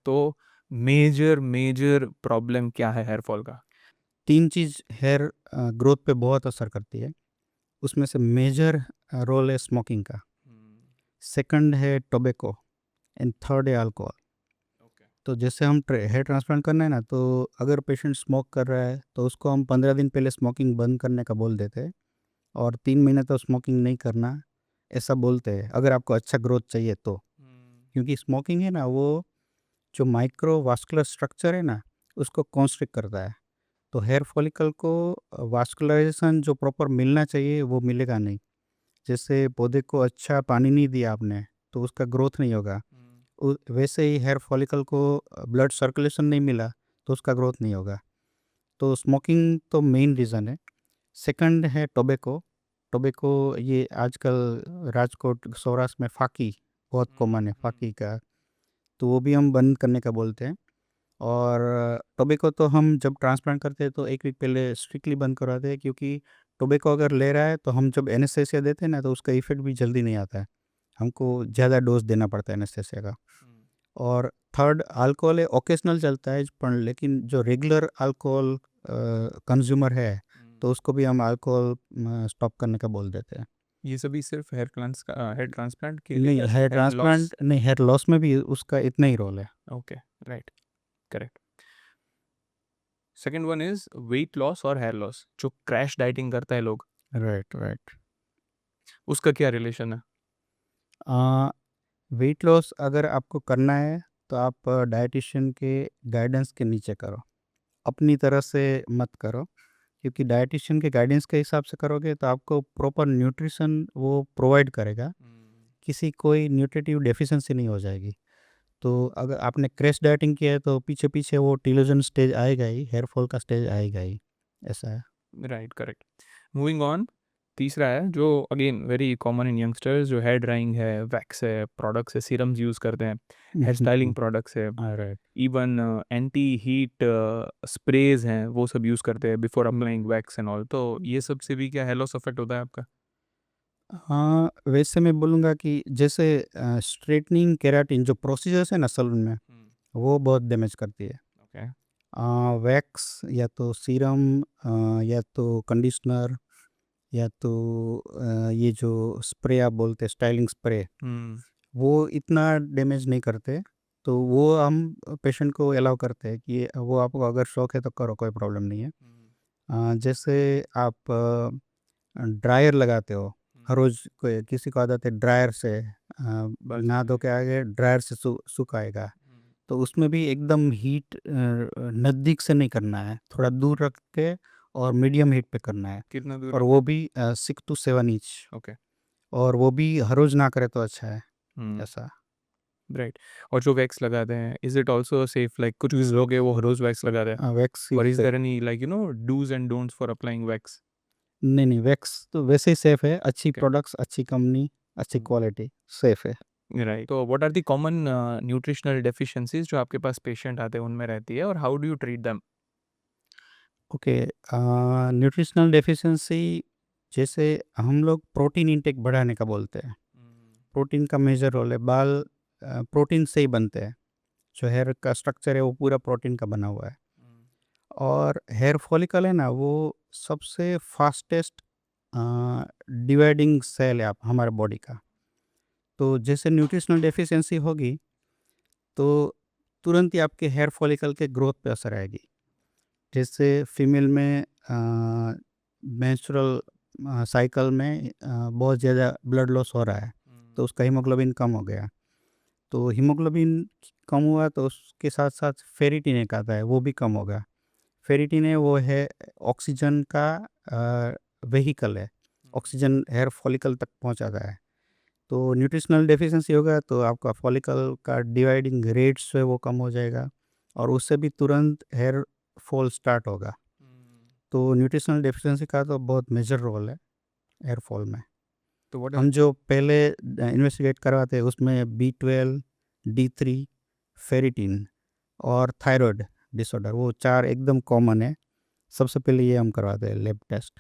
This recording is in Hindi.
तो मेजर मेजर प्रॉब्लम क्या है हेयर फॉल का? 3 चीज़ हेयर ग्रोथ पे बहुत असर करती है। उसमें से मेजर रोल है स्मोकिंग का, सेकंड है टोबैको एंड थर्ड है अल्कोहल। ओके। तो जैसे हम हेयर ट्रांसप्लांट करना है ना, तो अगर पेशेंट स्मोक कर रहा है तो उसको हम 15 दिन पहले स्मोकिंग बंद करने का बोल देते हैं और 3 महीने तक स्मोकिंग नहीं करना, ऐसा बोलते हैं, अगर आपको अच्छा ग्रोथ चाहिए तो। क्योंकि स्मोकिंग है ना, वो जो माइक्रोवास्कुलर स्ट्रक्चर है ना, उसको कॉन्स्ट्रिक्ट करता है। तो हेयर फॉलिकल को वास्कुलराइजेशन जो प्रॉपर मिलना चाहिए वो मिलेगा नहीं। जैसे पौधे को अच्छा पानी नहीं दिया आपने तो उसका ग्रोथ नहीं होगा। वैसे ही हेयर फॉलिकल को ब्लड सर्कुलेशन नहीं मिला तो उसका ग्रोथ नहीं होगा। तो स्मोकिंग तो मेन रीज़न है। सेकंड है टोबैको। टोबैको ये आजकल राजकोट सौराष्ट्र में फाकी बहुत कॉमन है, फाकी का, तो वो भी हम बंद करने का बोलते हैं। और टोबैको तो हम जब ट्रांसप्लांट करते हैं तो 1 वीक पहले स्ट्रिक्टली बंद करवाते हैं, क्योंकि टोबैको अगर ले रहा है तो हम जब एनेस्थीसिया देते हैं ना, तो उसका इफ़ेक्ट भी जल्दी नहीं आता है। हमको ज़्यादा डोज़ देना पड़ता है एनेस्थीसिया का। और थर्ड अल्कोहल है, ओकेजनल चलता है पर, लेकिन जो रेगुलर अल्कोहल कंज्यूमर है तो उसको भी हम अल्कोहल स्टॉप करने का बोल देते हैं। ये सभी सिर्फ हेयर ट्रांसप्लांट के लिए नहीं, या हेयर हेयर लॉस? ट्रांसप्लांट नहीं, हेयर लॉस में भी उसका इतना ही रोल है। Okay, right, correct. Second one is weight loss और हेयर लॉस, जो क्रैश डाइटिंग करता है लोग, राइट, राइट। उसका क्या रिलेशन है? वेट लॉस अगर आपको करना है तो आप डाइटिशियन के गाइडेंस के नीचे करो, अपनी तरह से मत करो। क्योंकि डाइटिशियन के गाइडेंस के हिसाब से करोगे तो आपको प्रॉपर न्यूट्रिशन वो प्रोवाइड करेगा, किसी कोई न्यूट्रिटिव डेफिशिएंसी नहीं हो जाएगी। तो अगर आपने क्रैश डाइटिंग किया है तो पीछे पीछे वो टीलोजन स्टेज आएगा ही, हेयर फॉल का स्टेज आएगा ही, ऐसा है। Right, correct. मूविंग ऑन, तीसरा है जो again very common in youngsters, जो हेयर ड्राइंग है, वैक्स है, प्रोडक्ट्स है, सीरम्स यूज़ करते हैं, हेयर स्टाइलिंग प्रोडक्ट्स है, right. Even anti heat sprays हैं, वो सब यूज़ करते हैं before applying wax and all. तो ये सब से भी क्या हेयर लॉस अफेक्ट होता है आपका? हाँ, वैसे मैं बोलूँगा कि जैसे स्ट्रेटनिंग केराटिन जो प्रोसीजर्स है ना सैलून में, वो बहुत डैमेज करती है। ओके। वैक्स या तो सीरम, या तो कंडीशनर, या तो ये जो स्प्रे आप बोलते हैं स्टाइलिंग स्प्रे, वो इतना डैमेज नहीं करते। तो वो हम पेशेंट को अलाउ करते हैं कि वो आपको अगर शौक है तो करो, कोई प्रॉब्लम नहीं है। जैसे आप ड्रायर लगाते हो हर रोज़, कोई किसी को आदत है ड्रायर से नहा धो के आगे ड्रायर से सुखाएगा, तो उसमें भी एकदम हीट नज़दीक से नहीं करना है, थोड़ा दूर रख के और मीडियम हीट पे करना है। कितना दूर और रखना वो है? भी 6 to 7 इंच, ओके। और वो भी हर रोज़ ना करे तो अच्छा है, ऐसा। राइट। और जो वैक्स लगाते हैं, is it also safe? Like कुछ लोग हैं वो रोज वैक्स लगाते हैं, वैक्स और इज से there any like do's and don'ts for applying wax? नहीं, नहीं, वैक्स तो वैसे ही सेफ़ है, अच्छी ओके। प्रोडक्ट्स, अच्छी कंपनी, अच्छी क्वालिटी, सेफ़ है। राइट। तो what are the common nutritional deficiencies जो आपके पास पेशेंट आते हैं उनमें रहती है, और how do you treat them? Okay, nutritional deficiency, जैसे हम लोग प्रोटीन इंटेक बढ़ाने का बोलते हैं। प्रोटीन का मेजर रोल है, बाल प्रोटीन से ही बनते हैं, जो हेयर का स्ट्रक्चर है वो पूरा प्रोटीन का बना हुआ है। और हेयर फॉलिकल है ना, वो सबसे फास्टेस्ट डिवाइडिंग सेल है आप हमारे बॉडी का। तो जैसे न्यूट्रिशनल डेफिशिएंसी होगी तो तुरंत ही आपके हेयर फॉलिकल के ग्रोथ पे असर आएगी। जैसे फीमेल में मेंस्ट्रुअल साइकिल में बहुत ज़्यादा ब्लड लॉस हो रहा है, तो उसका हीमोग्लोबिन कम हो गया। तो हीमोग्लोबिन कम हुआ तो उसके साथ साथ फेरिटिन एक आता है, वो भी कम होगा। फेरिटिन है, वो है ऑक्सीजन का व्हीकल है, ऑक्सीजन हेयर फॉलिकल तक पहुंचाता है। तो न्यूट्रिशनल डेफिशिएंसी होगा तो आपका फॉलिकल का डिवाइडिंग रेट जो है वो कम हो जाएगा, और उससे भी तुरंत हेयर फॉल स्टार्ट होगा। तो न्यूट्रिशनल डेफिशिएंसी का तो बहुत मेजर रोल है हेयर फॉल में। तो व्हाट हम जो पहले इन्वेस्टिगेट करवाते हैं उसमें B12, D3, फेरिटिन और थायराइड डिसऑर्डर, वो 4 एकदम कॉमन है। सबसे पहले ये हम करवाते हैं लैब टेस्ट।